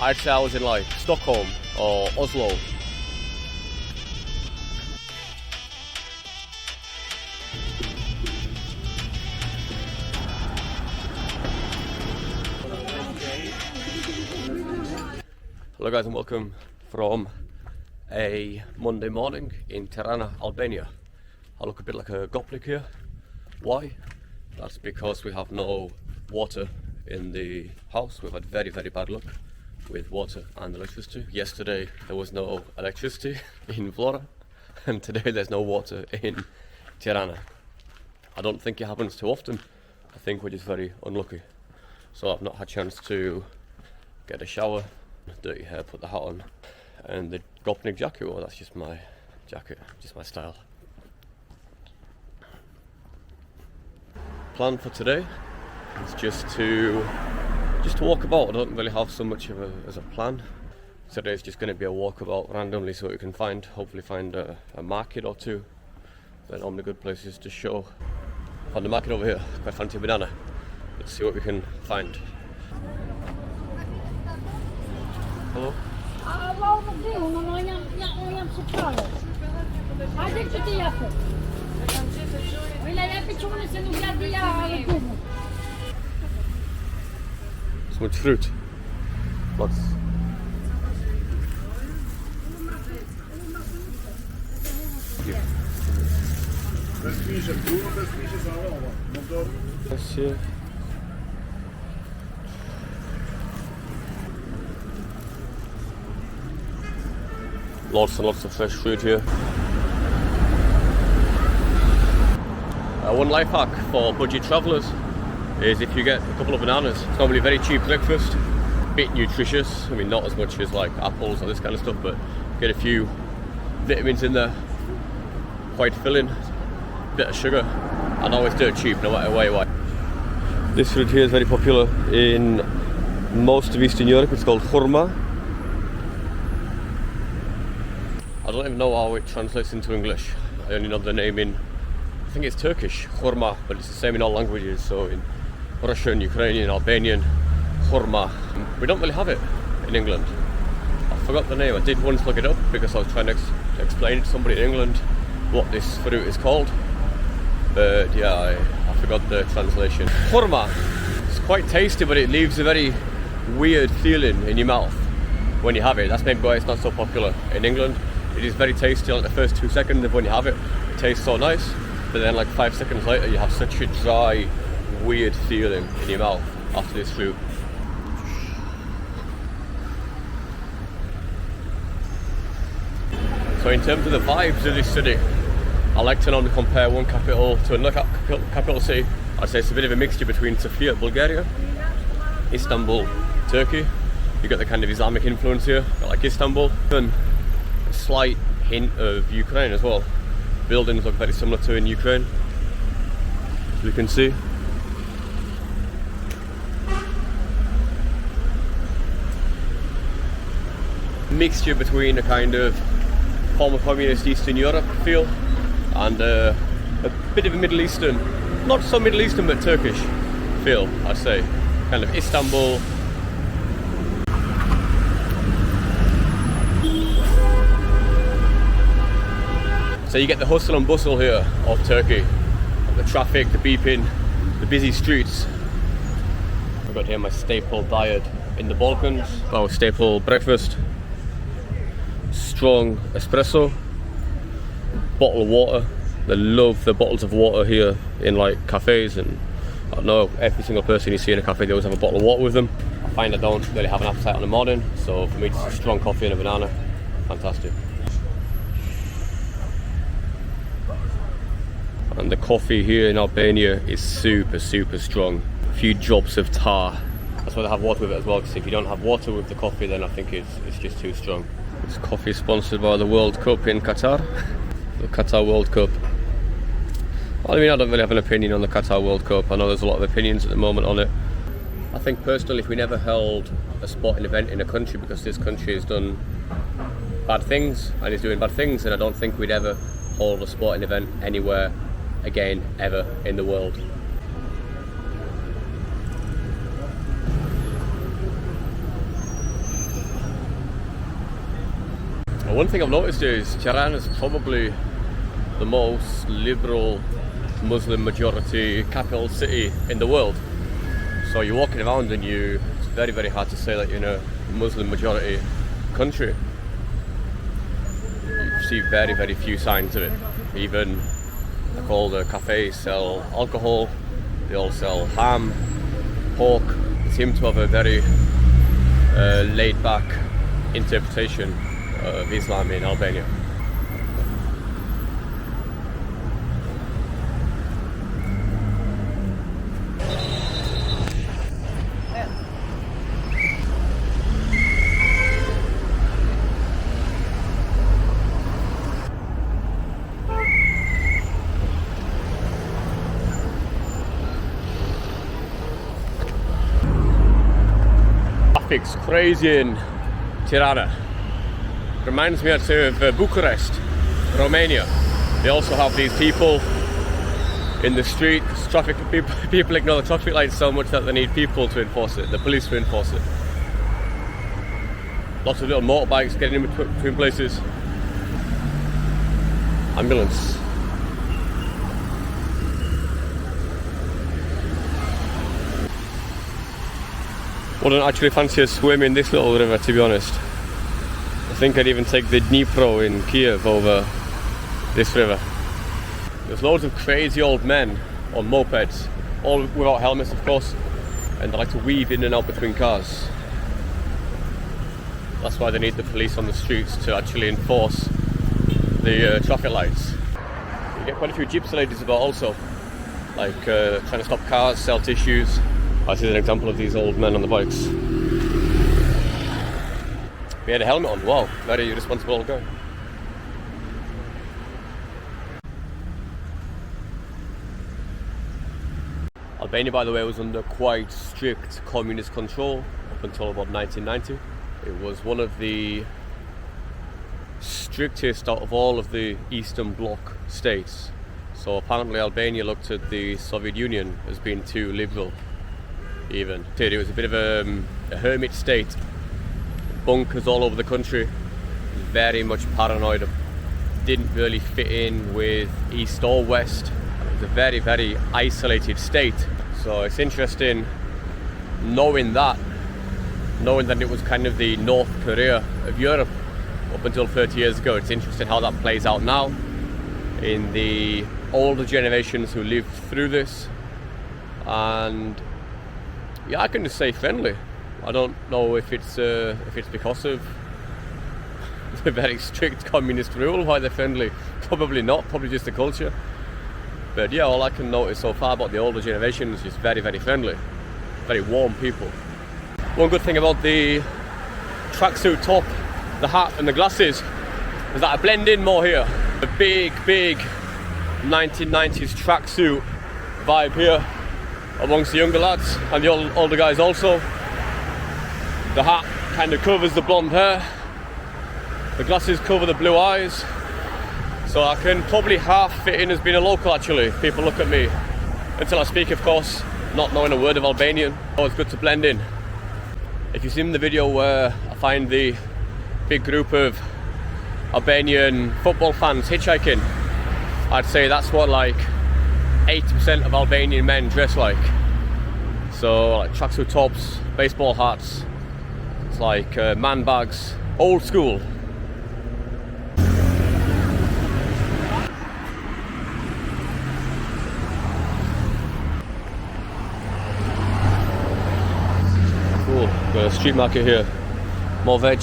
I'd say I was in like Stockholm or Oslo. Hello guys and welcome from a Monday morning in Tirana, Albania. I look a bit like a gopnik here. Why? That's because we have no water in the house. We've had very bad luck with water and electricity. Yesterday there was no electricity in Flora and today there's no water in Tirana. I don't think it happens too often. I think we're just very unlucky. So I've not had a chance to get a shower, dirty hair, put the hat on, and the gopnik jacket, well that's just my jacket, just my style. Plan for today is just to walk about. I don't really have so much of a plan. Today's just going to be a walkabout randomly, so we can hopefully find a market or two. They're normally good places to show. Found a market over here, quite fancy banana. Let's see what we can find. Hello? So much fruit. Lots. Lots and lots of fresh fruit here. One life hack for budget travellers is if you get a couple of bananas. It's normally a very cheap breakfast, a bit nutritious. I mean, not as much as like apples or this kind of stuff, but get a few vitamins in there. Quite filling, bit of sugar, and always dirt cheap, no matter where you are. This fruit here is very popular in most of Eastern Europe. It's called khurma. I don't even know how it translates into English. I only know the name in, I think it's Turkish, khurma, but it's the same in all languages. So in Russian, Ukrainian, Albanian, khurma. We don't really have it in England. I forgot the name. I did once look it up because I was trying to explain it to somebody in England what this fruit is called. But yeah, I forgot the translation. Khurma. It's quite tasty, but it leaves a very weird feeling in your mouth when you have it. That's maybe why it's not so popular in England. It is very tasty, like the first 2 seconds of when you have it, it tastes so nice, but then like 5 seconds later you have such a dry, weird feeling in your mouth after this fruit. So in terms of the vibes of this city, I like to normally compare one capital to another capital city. I'd say it's a bit of a mixture between Sofia, Bulgaria, Istanbul, Turkey. You got the kind of Islamic influence here, like Istanbul, and a slight hint of Ukraine as well. Buildings look very similar to in Ukraine, as you can see. Mixture between a kind of former communist Eastern Europe feel and a bit of a Middle Eastern, not so Middle Eastern but Turkish feel, I'd say. Kind of Istanbul. So you get the hustle and bustle here of Turkey. The traffic, the beeping, the busy streets. I've got here my staple diet in the Balkans. Our staple breakfast. Strong espresso. Bottle of water. They love the bottles of water here in like cafes, and I don't know, every single person you see in a cafe, they always have a bottle of water with them. I find I don't really have an appetite in the morning, so for me it's a strong coffee and a banana. Fantastic. And the coffee here in Albania is super strong. A few drops of tar. That's why they have water with it as well, because if you don't have water with the coffee, then I think it's just too strong. This coffee is sponsored by the World Cup in Qatar. The Qatar World Cup. I mean, I don't really have an opinion on the Qatar World Cup. I know there's a lot of opinions at the moment on it. I think personally, if we never held a sporting event in a country because this country has done bad things and is doing bad things, then I don't think we'd ever hold a sporting event anywhere again, ever in the world. One thing I've noticed is Tirana is probably the most liberal Muslim majority capital city in the world. So you're walking around and it's very, very hard to say that you're in a Muslim majority country. You see very, very few signs of it. Even like all the cafes sell alcohol, they all sell ham, pork. They seem to have a very laid back interpretation of Islam in Albania. Traffic's crazy in Tirana. Reminds me actually of Bucharest, Romania. They also have these people in the street. People ignore the traffic lights so much that they need people to enforce it, the police to enforce it. Lots of little motorbikes getting in between places. Ambulance. Wouldn't actually fancy a swim in this little river, to be honest. I think I'd even take the Dnipro in Kiev over this river. There's loads of crazy old men on mopeds, all without helmets of course, and they like to weave in and out between cars. That's why they need the police on the streets to actually enforce the traffic lights. You get quite a few gypsy ladies about also, like trying to stop cars, sell tissues. This is an example of these old men on the bikes. He had a helmet on. Wow, very responsible guy. Albania, by the way, was under quite strict communist control up until about 1990. It was one of the strictest out of all of the Eastern Bloc states. So apparently Albania looked at the Soviet Union as being too liberal. Even. It was a bit of a hermit state. Bunkers all over the country. Very much paranoid. Didn't really fit in with East or West. It was a very, very isolated state. So it's interesting knowing that it was kind of the North Korea of Europe up until 30 years ago. It's interesting how that plays out now in the older generations who lived through this. And yeah, I can just say friendly. I don't know if it's because of the very strict communist rule why they're friendly. Probably not, probably just the culture. But yeah, all I can notice so far about the older generation is just very, very friendly. Very warm people. One good thing about the tracksuit top, the hat and the glasses is that I blend in more here. The big 1990s tracksuit vibe here amongst the younger lads and the older guys also. The hat kind of covers the blonde hair. The glasses cover the blue eyes. So I can probably half fit in as being a local actually, if people look at me. Until I speak, of course, not knowing a word of Albanian. Always good to blend in. If you've seen the video where I find the big group of Albanian football fans hitchhiking, I'd say that's what like 80% of Albanian men dress like. So like tracksuit tops, baseball hats, it's like man bags, old school. Cool, got a street market here, more veg.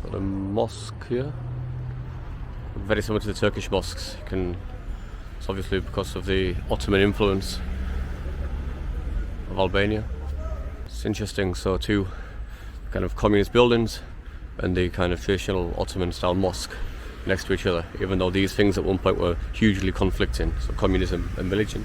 Got a mosque here, very similar to the Turkish mosques. It's obviously because of the Ottoman influence of Albania. It's interesting, so two kind of communist buildings and the kind of traditional Ottoman style mosque next to each other, even though these things at one point were hugely conflicting, so communism and religion.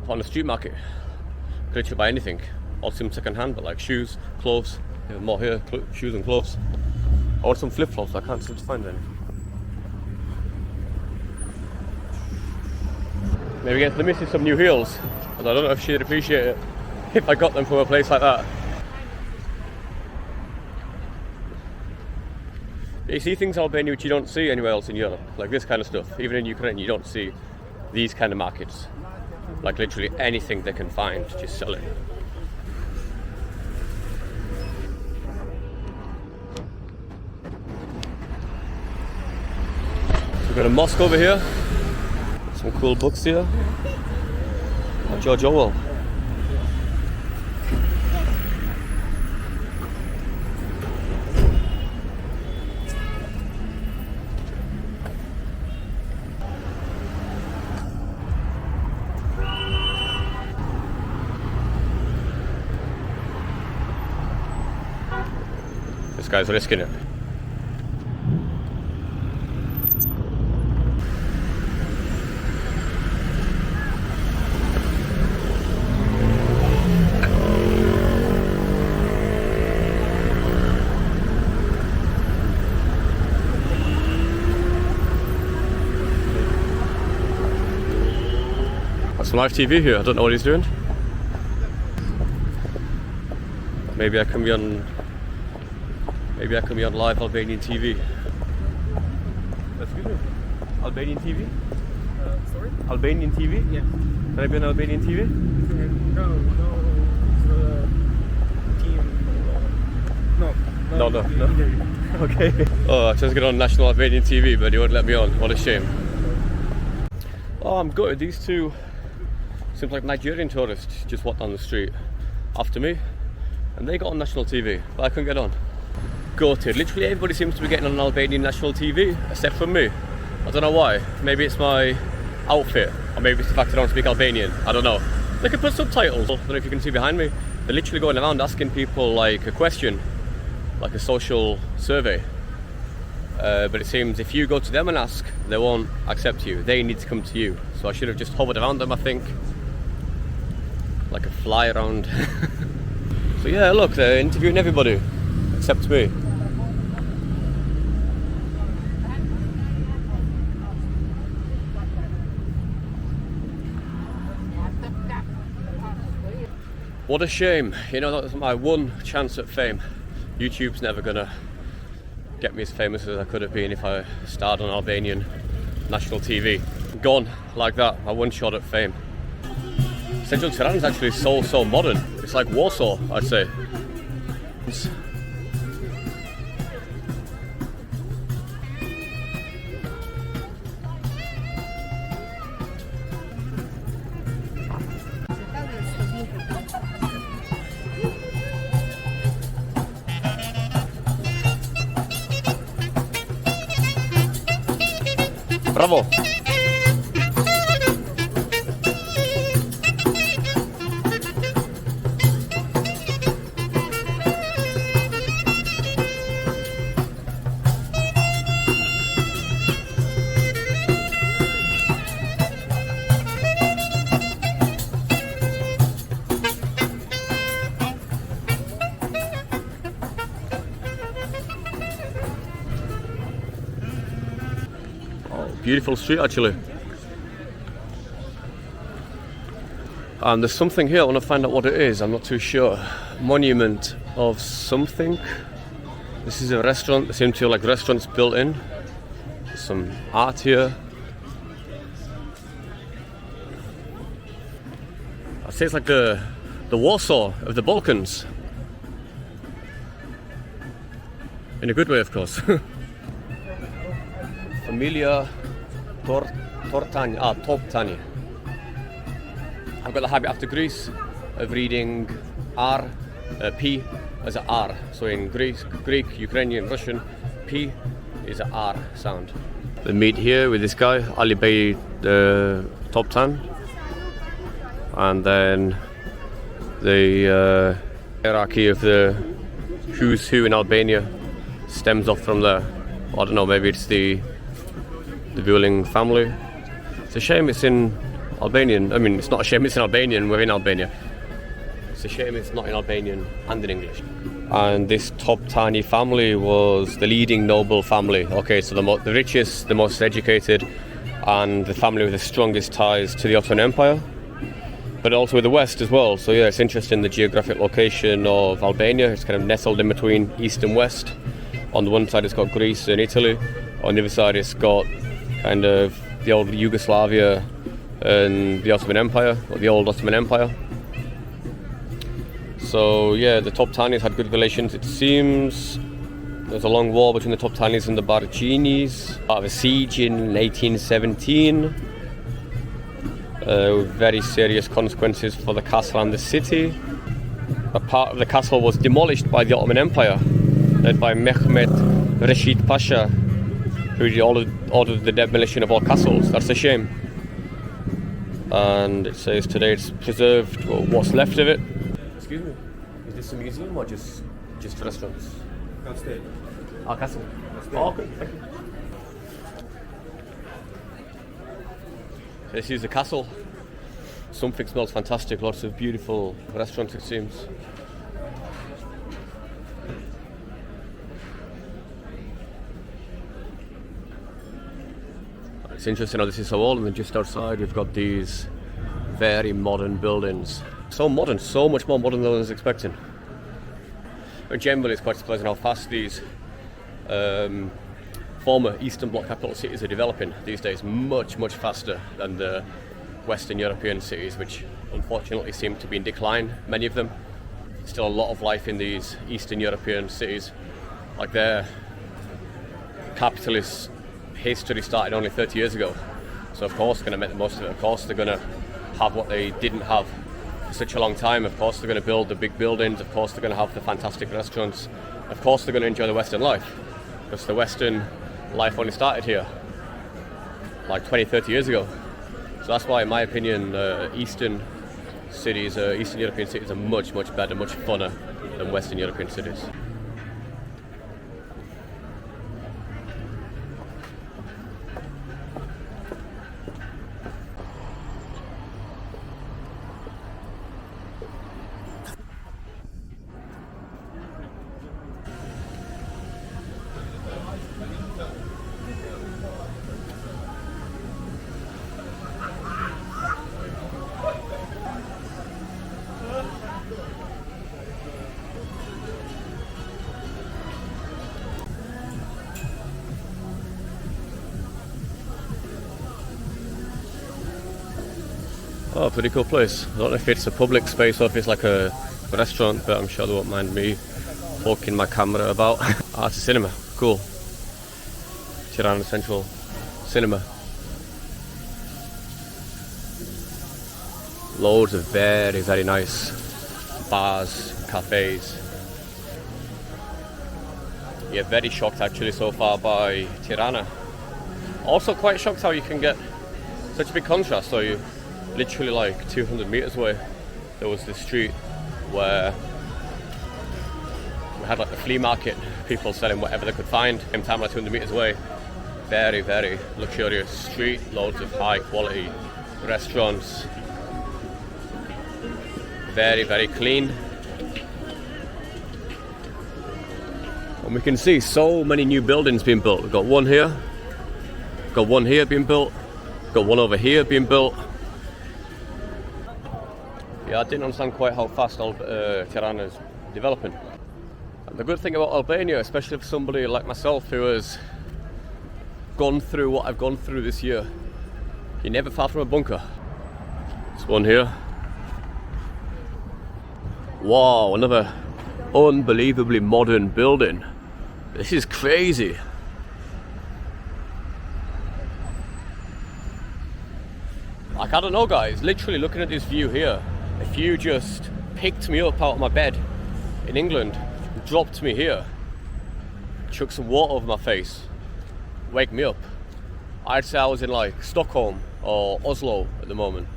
On the street market, could literally buy anything, all seem second hand, but like shoes, clothes, more here, shoes and clothes. I want some flip flops, I can't seem to find any. Maybe get the missus some new heels, but I don't know if she'd appreciate it if I got them from a place like that. You see things in Albania which you don't see anywhere else in Europe, like this kind of stuff. Even in Ukraine, you don't see these kind of markets. Like literally anything they can find, just sell it. We've got a mosque over here. Some cool books here. Like George Orwell. This guy's risking it. Got some live TV here. I don't know what he's doing. Maybe I can be on live Albanian TV. Excuse me? Albanian TV? Sorry? Albanian TV? Yes. Can I be on Albanian TV? No, team. No. Okay. Oh, I just get on national Albanian TV, but he won't let me on. What a shame. Oh, I'm gutted. These two seems like Nigerian tourists just walked down the street after me, and they got on national TV, but I couldn't get on. Gutted. Literally everybody seems to be getting on Albanian national TV except for me. I don't know why. Maybe it's my outfit, or maybe it's the fact I don't speak Albanian. I don't know. They could put subtitles. I don't know if you can see behind me. They're literally going around asking people like a question, like a social survey. But it seems if you go to them and ask, they won't accept you. They need to come to you. So I should have just hovered around them, I think. Like a fly around. So yeah, look, they're interviewing everybody except me. What a shame. You know, that was my one chance at fame. YouTube's never gonna get me as famous as I could have been if I starred on Albanian national TV. Gone like that, my one shot at fame. Central Tirana is actually so modern. It's like Warsaw, I'd say. Bravo! Beautiful street actually. And there's something here, I want to find out what it is, I'm not too sure. Monument of something. This is a restaurant. There seem to be like restaurants built in. There's some art here. I'd say it's like the Warsaw of the Balkans. In a good way, of course. Familia Tani. I've got the habit after Greece of reading R, P as a R. So in Greek, Ukrainian, Russian, P is a R sound. The meet here with this guy, Ali Bey Toptan. And then the hierarchy of the who's who in Albania stems off from there. I don't know, maybe it's the ruling family. It's a shame it's in Albanian. I mean, it's not a shame it's in Albanian, we're in Albania. It's a shame it's not in Albanian and in English. And this Tani family was the leading noble family. Okay, so the richest, the most educated, and the family with the strongest ties to the Ottoman Empire, but also with the West as well. So yeah, it's interesting, the geographic location of Albania. It's kind of nestled in between East and West. On the one side it's got Greece and Italy. On the other side it's got kind of the old Yugoslavia and the Ottoman Empire, or the old Ottoman Empire. So yeah, the Tanis had good relations. It seems there's a long war between the Tanis and the Barcinis. Part of a siege in 1817. With very serious consequences for the castle and the city. A part of the castle was demolished by the Ottoman Empire, led by Mehmed Rashid Pasha, who ordered the demolition of all castles. That's a shame. And it says today it's preserved, well, what's left of it. Excuse me, is this a museum or just restaurants? Castle. Ah, castle. Oh, okay, thank you. This is the castle. Something smells fantastic, lots of beautiful restaurants it seems. It's interesting how this is so old, and then just outside we've got these very modern buildings. So modern, so much more modern than I was expecting. But generally it's quite surprising how fast these former Eastern Bloc capital cities are developing these days, much faster than the Western European cities, which unfortunately seem to be in decline, many of them. Still a lot of life in these Eastern European cities, like their capitalist history started only 30 years ago. So of course they're going to make the most of it. Of course they're going to have what they didn't have for such a long time. Of course they're going to build the big buildings. Of course they're going to have the fantastic restaurants. Of course they're going to enjoy the Western life, because the Western life only started here like 20-30 years ago. So that's why, in my opinion, Eastern European cities are much better, much funner than Western European cities. Oh, pretty cool place. I don't know if it's a public space or if it's like a restaurant, but I'm sure they won't mind me poking my camera about. Ah, it's a cinema. Cool. Tirana Central Cinema. Loads of very nice bars, cafes. Yeah, very shocked actually so far by Tirana. Also quite shocked how you can get such a big contrast. So you literally like 200 meters away there was this street where we had like the flea market, people selling whatever they could find. Same time, like 200 meters away, very luxurious street, loads of high quality restaurants, very clean. And we can see so many new buildings being built. We've got one here, being built, got one over here being built. Yeah, I didn't understand quite how fast Tirana is developing. The good thing about Albania, especially for somebody like myself who has gone through what I've gone through this year, you're never far from a bunker. This one here. Wow, another unbelievably modern building. This is crazy. Like, I don't know guys, literally looking at this view here, if you just picked me up out of my bed in England, dropped me here, chucked some water over my face, wake me up, I'd say I was in like Stockholm or Oslo at the moment.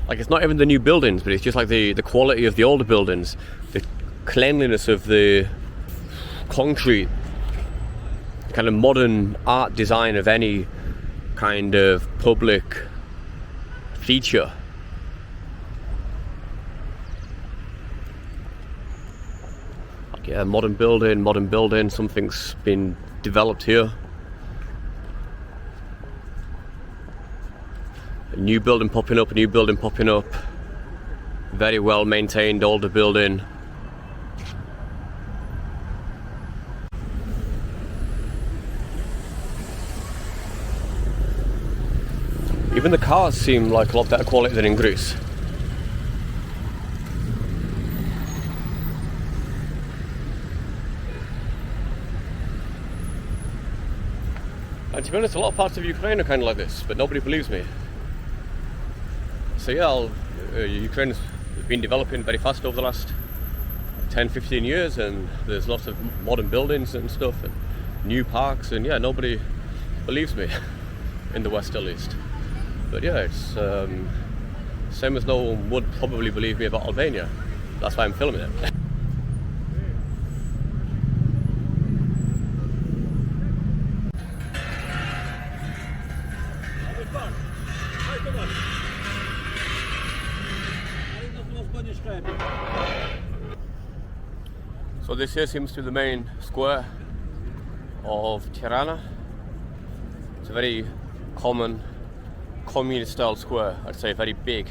Like, it's not even the new buildings, but it's just like the quality of the older buildings, the cleanliness of the concrete, kind of modern art design of any kind of public feature. Like, yeah, modern building, something's been developed here. A new building popping up, very well maintained older building. Even the cars seem like a lot better quality than in Greece. And to be honest, a lot of parts of Ukraine are kind of like this, but nobody believes me. So yeah, Ukraine has been developing very fast over the last 10-15 years, and there's lots of modern buildings and stuff, and new parks, and yeah, nobody believes me, in the West at least. But yeah, it's same as no one would probably believe me about Albania. That's why I'm filming it. So this here seems to be the main square of Tirana. It's a very common communist style square, I'd say very big.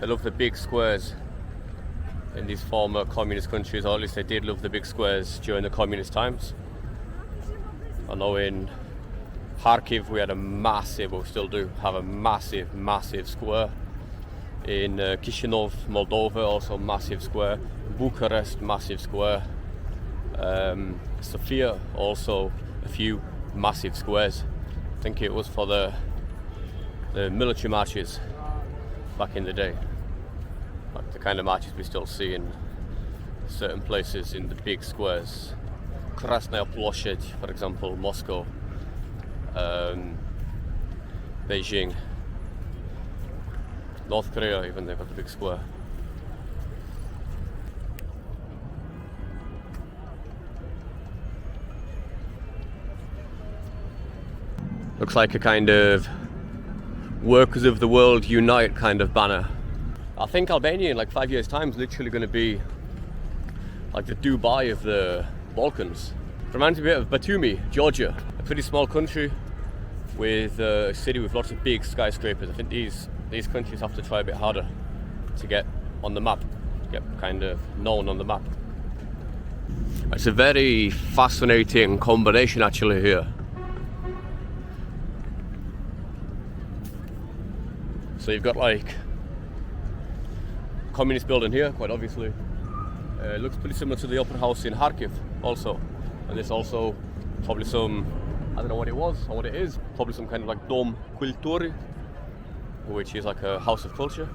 They love the big squares in these former communist countries, or at least they did love the big squares during the communist times. I know in Kharkiv we had a massive, or still do have a massive square. In Chisinau, Moldova, also massive square. Bucharest, massive square. Sofia, also a few massive squares. I think it was for the military marches back in the day. Like the kind of marches we still see in certain places in the big squares. Krasnaya Ploshchad, for example, Moscow, Beijing, North Korea, even they've got the big square. Looks like a kind of workers of the world unite kind of banner. I think Albania in like 5 years' time is literally going to be like the Dubai of the Balkans. It reminds me a bit of Batumi, Georgia, a pretty small country with a city with lots of big skyscrapers. I think these countries have to try a bit harder to get on the map, get kind of known on the map. It's a very fascinating combination actually here. So you've got like communist building here, quite obviously. It looks pretty similar to the Opera House in Kharkiv also. And there's also probably some, I don't know what it was or what it is, probably some kind of like Dom Kultury, which is like a house of culture.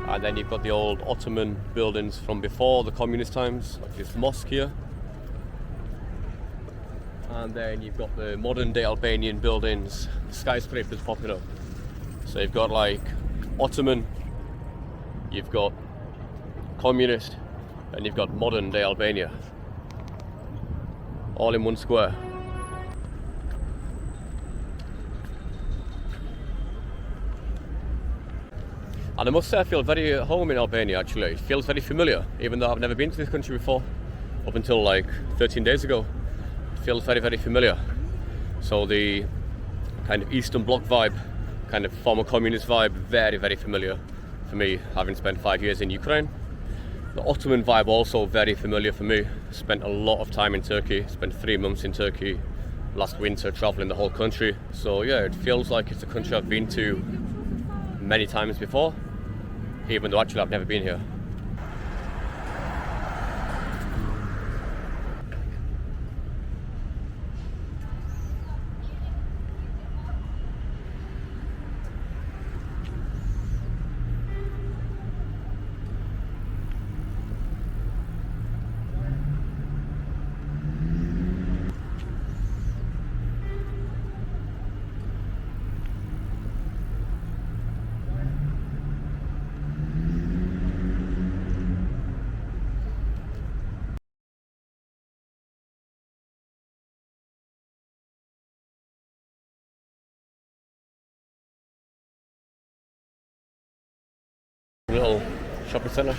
And then you've got the old Ottoman buildings from before the communist times, like this mosque here. And then you've got the modern day Albanian buildings, skyscrapers popping up. So you've got like Ottoman, you've got communist, and you've got modern day Albania. All in one square. And I must say I feel very at home in Albania actually. It feels very familiar, even though I've never been to this country before, up until like 13 days ago. It feels very, very familiar. So the kind of Eastern Bloc vibe, kind of former communist vibe, very, very familiar for me, having spent 5 years in Ukraine. The Ottoman vibe also very familiar for me. Spent a lot of time in Turkey, spent 3 months in Turkey last winter traveling the whole country. So yeah, it feels like it's a country I've been to many times before, even though actually I've never been here. Little shopping centre.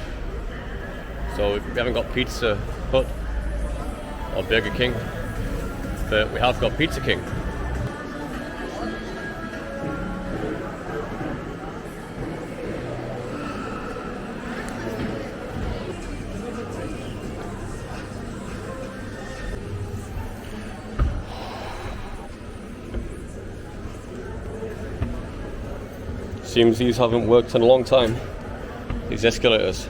So we haven't got Pizza Hut or Burger King, but we have got Pizza King. Seems these haven't worked in a long time. These escalators.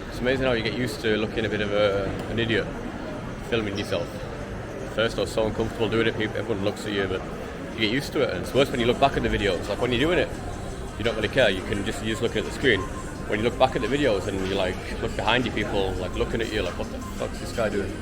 It's amazing how you get used to looking a bit of an idiot filming yourself. First I was so uncomfortable doing it, everyone looks at you, but you get used to it, and it's worse when you look back at the videos. Like when you're doing it, you don't really care, you just look at the screen. When you look back at the videos and you like look behind you, people like looking at you like, what the fuck's this guy doing?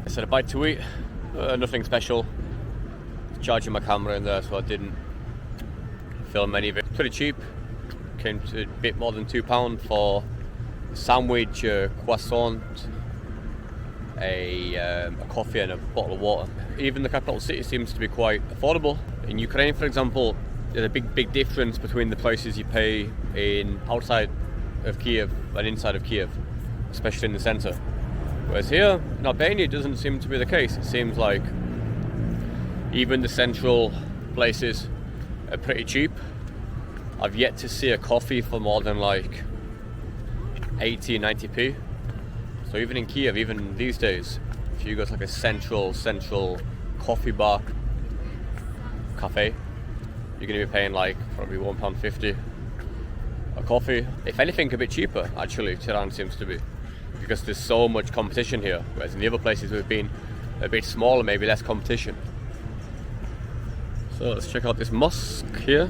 Said a bite to eat, nothing special. Charging my camera in there so I didn't film any of it. Pretty cheap, came to a bit more than £2 for a sandwich, a croissant, a coffee and a bottle of water. Even the capital city seems to be quite affordable. In Ukraine, for example, there's a big difference between the prices you pay in outside of Kiev and inside of Kiev, especially in the centre. Whereas here in Albania it doesn't seem to be the case. It seems like even the central places are pretty cheap. I've yet to see a coffee for more than like 80, 90p. So even in Kiev, even these days, if you go to like a central coffee bar, cafe, you're going to be paying like probably £1.50 a coffee. If anything, a bit cheaper actually, Tirana seems to be. Because there's so much competition here, whereas in the other places we've been a bit smaller, maybe less competition. So let's check out this mosque here.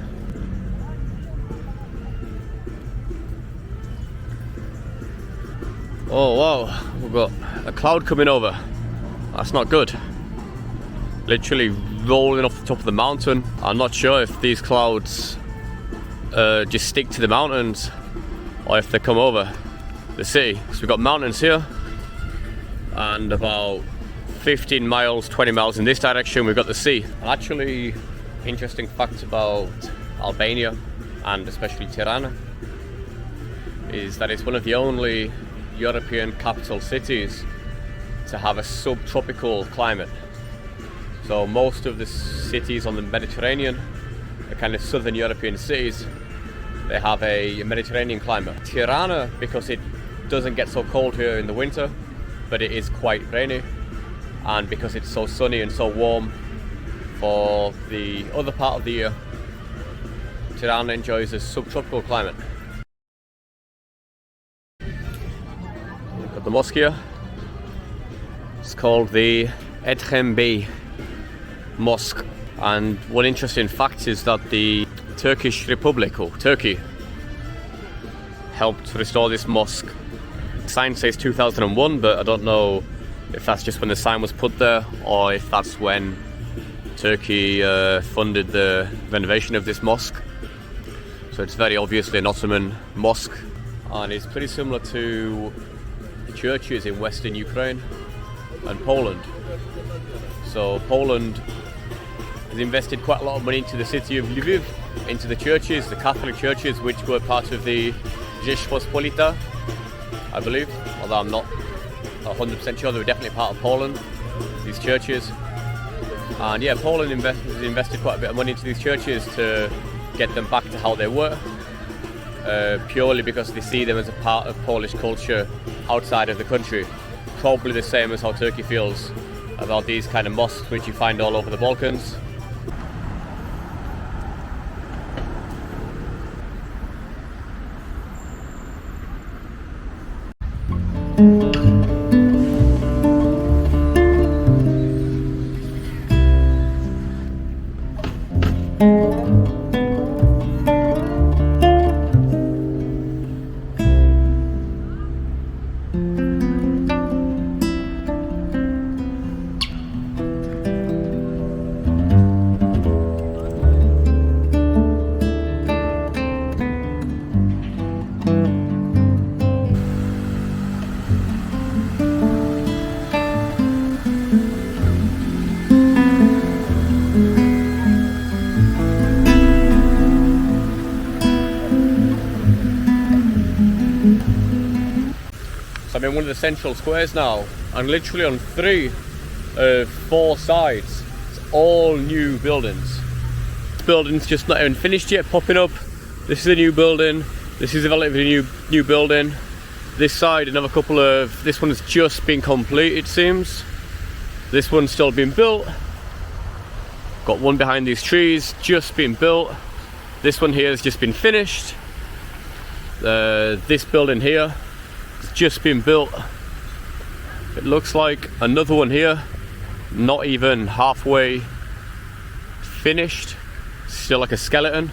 Oh wow, we've got a cloud coming over. That's not good. Literally rolling off the top of the mountain. I'm not sure if these clouds just stick to the mountains or if they come over the city. So we've got mountains here, and about 15 miles, 20 miles in this direction we've got the sea. And actually, interesting fact about Albania, and especially Tirana, is that it's one of the only European capital cities to have a subtropical climate. So most of the cities on the Mediterranean, the kind of southern European cities, they have a Mediterranean climate. Tirana, because it doesn't get so cold here in the winter, but it is quite rainy, and because it's so sunny and so warm for the other part of the year, Tirana enjoys a subtropical climate. We've got the mosque here. It's called the EngWithDanny Mosque, and one interesting fact is that the Turkish Republic, or Turkey, helped restore this mosque. The sign says 2001, but I don't know if that's just when the sign was put there, or if that's when Turkey funded the renovation of this mosque. So it's very obviously an Ottoman mosque, and it's pretty similar to the churches in Western Ukraine and Poland. So Poland has invested quite a lot of money into the city of Lviv, into the churches, the Catholic churches, which were part of the Rzeczpospolita, I believe, although I'm not 100% sure. They were definitely part of Poland, these churches. And yeah, Poland has invested quite a bit of money into these churches to get them back to how they were, purely because they see them as a part of Polish culture outside of the country. Probably the same as how Turkey feels about these kind of mosques which you find all over the Balkans. So I'm in one of the central squares now, and literally on 3 of 4 sides, it's all new buildings. Buildings just not even finished yet, popping up. This is a new building. This is a relatively new building. This side, another couple of. This one has just been complete, it seems. This one's still being built. Got one behind these trees, just been built. This one here has just been finished. This building here, just been built. It looks like another one here, not even halfway finished, still like a skeleton,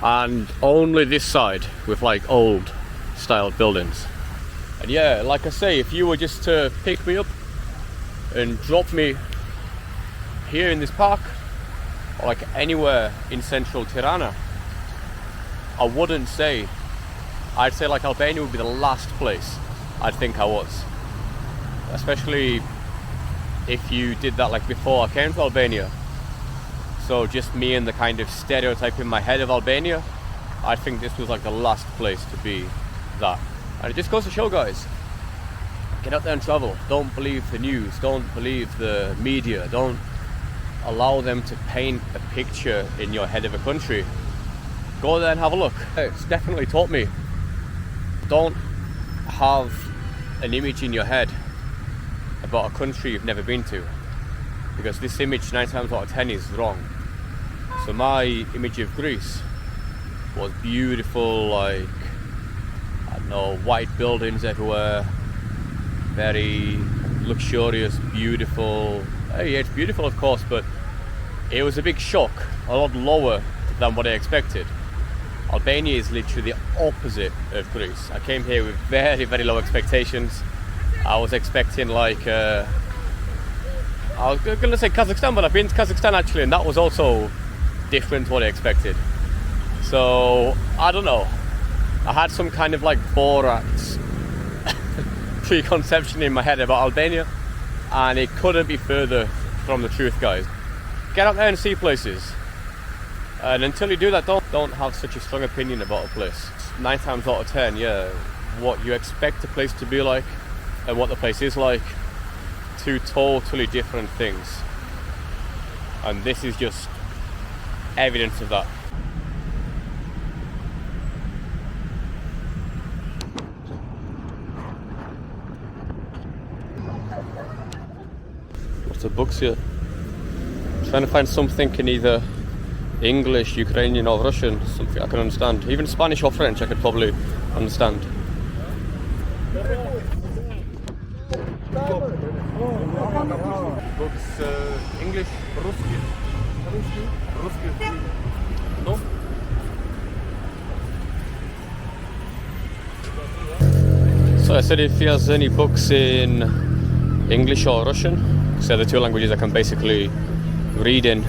and only this side with like old style buildings. And yeah, like I say, if you were just to pick me up and drop me here in this park, or like anywhere in central Tirana, I wouldn't say, I'd say like Albania would be the last place I'd think I was. Especially if you did that like before I came to Albania. So just me and the kind of stereotype in my head of Albania, I think this was like the last place to be that. And it just goes to show, guys, get out there and travel. Don't believe the news, don't believe the media, don't allow them to paint a picture in your head of a country. Go there and have a look. It's definitely taught me, don't have an image in your head about a country you've never been to, because this image 9 times out of 10 is wrong. So my image of Greece was beautiful, like, I don't know, white buildings everywhere, very luxurious, beautiful. Hey, it's beautiful of course, but it was a big shock, a lot lower than what I expected. Albania is literally the opposite of Greece. I came here with very, very low expectations. I was expecting like, I was going to say Kazakhstan, but I've been to Kazakhstan actually, and that was also different to what I expected. So, I don't know. I had some kind of like Borat's preconception in my head about Albania, and it couldn't be further from the truth, guys. Get out there and see places, and until you do that, don't have such a strong opinion about a place. 9 times out of 10, yeah, what you expect a place to be like and what the place is like, two totally different things, and this is just evidence of that. Lots of books here. Trying to find something in either English, Ukrainian or Russian, something I can understand. Even Spanish or French I could probably understand. Books, English, Ruski. No? So I said if he has any books in English or Russian, so the two languages I can basically read in,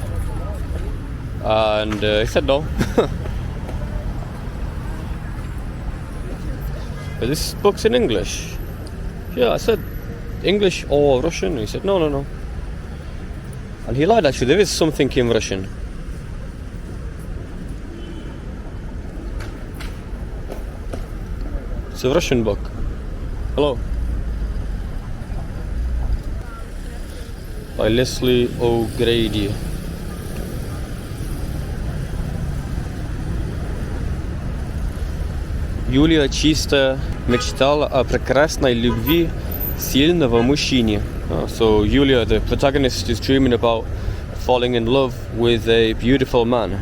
and he said no. But this book's in English. Yeah, I said English or Russian, and he said no. And he lied, actually, there is something in Russian. It's a Russian book. Hello. By Leslie O'Grady. Юлия чисто мечтала о прекрасной любви сильного мужчине. So Yulia, the protagonist, is dreaming about falling in love with a beautiful man.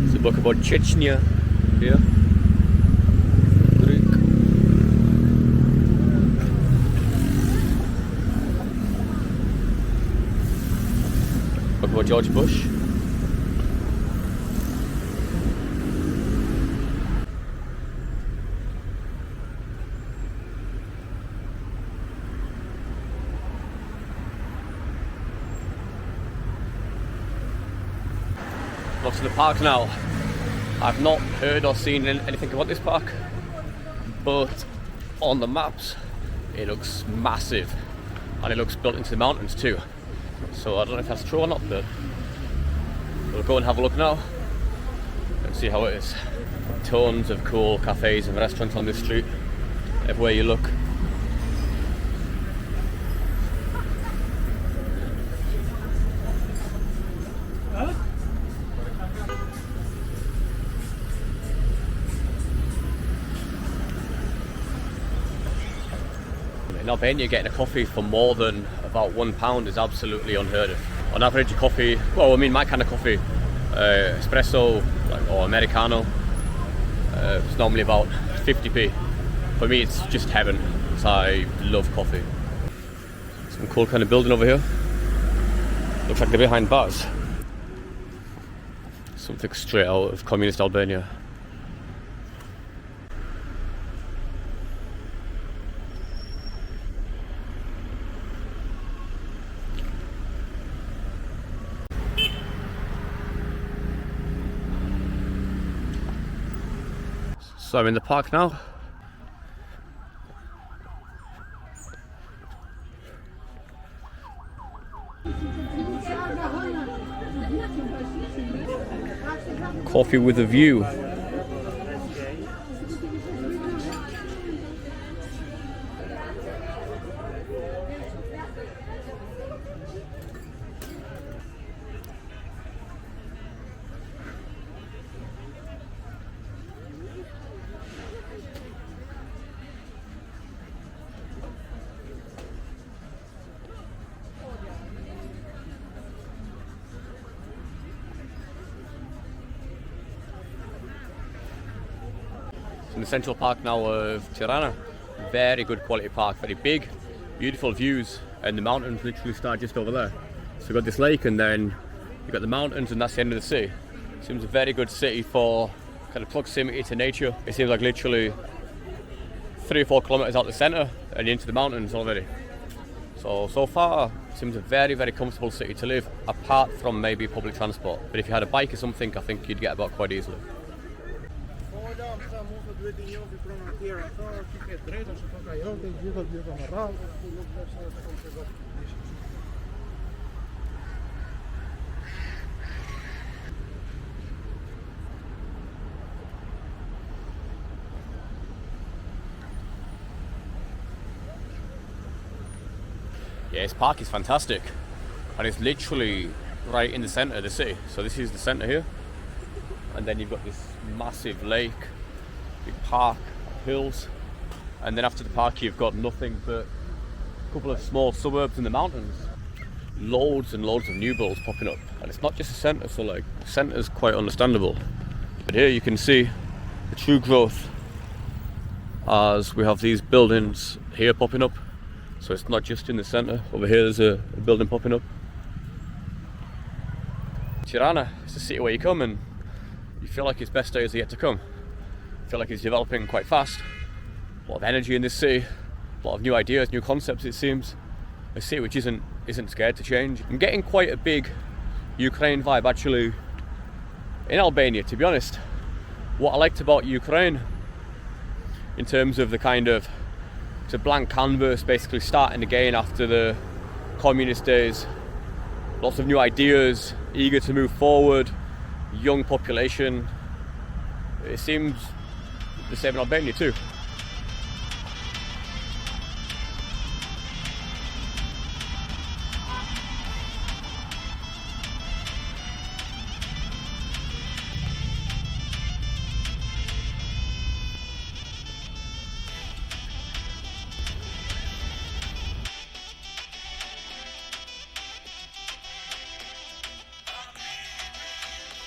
It's a book about Chechnya here. Greek. Book about George Bush. Lots of the park now. I've not heard or seen anything about this park, but on the maps it looks massive, and it looks built into the mountains too. So I don't know if that's true or not, but we'll go and have a look now and see how it is. Tons of cool cafes and restaurants on this street, everywhere you look. In Albania, getting a coffee for more than about £1 is absolutely unheard of. On average, a coffee, well, I mean, my kind of coffee, espresso or Americano, it's normally about 50p. For me, it's just heaven, because I love coffee. Some cool kind of building over here. Looks like they're behind bars. Something straight out of communist Albania. So I'm in the park now. Coffee with a view. In the central park now of Tirana. Very good quality park, very big, beautiful views, and the mountains literally start just over there. So you've got this lake, and then you've got the mountains, and that's the end of the city. Seems a very good city for kind of proximity to nature. It seems like literally 3 or 4 kilometers out the center and into the mountains already. So far Seems a very, very comfortable city to live, apart from maybe public transport. But if you had a bike or something, I think you'd get about quite easily. Yeah, this park is fantastic, and it's literally right in the centre of the city. So this is the centre here, and then you've got this massive lake, big park, hills, and then after the park you've got nothing but a couple of small suburbs in the mountains. Loads and loads of new builds popping up, and it's not just the centre, so like the centre's quite understandable, but here you can see the true growth as we have these buildings here popping up. So it's not just in the centre. Over here there's a building popping up. Tirana, it's a city where you come and you feel like its best days are yet to come. You feel like it's developing quite fast. A lot of energy in this city, a lot of new ideas, new concepts it seems. A city which isn't scared to change. I'm getting quite a big Ukraine vibe actually in Albania, to be honest. What I liked about Ukraine in terms of the kind of, it's a blank canvas, basically starting again after the communist days. Lots of new ideas, eager to move forward, young population. It seems the same in Albania too.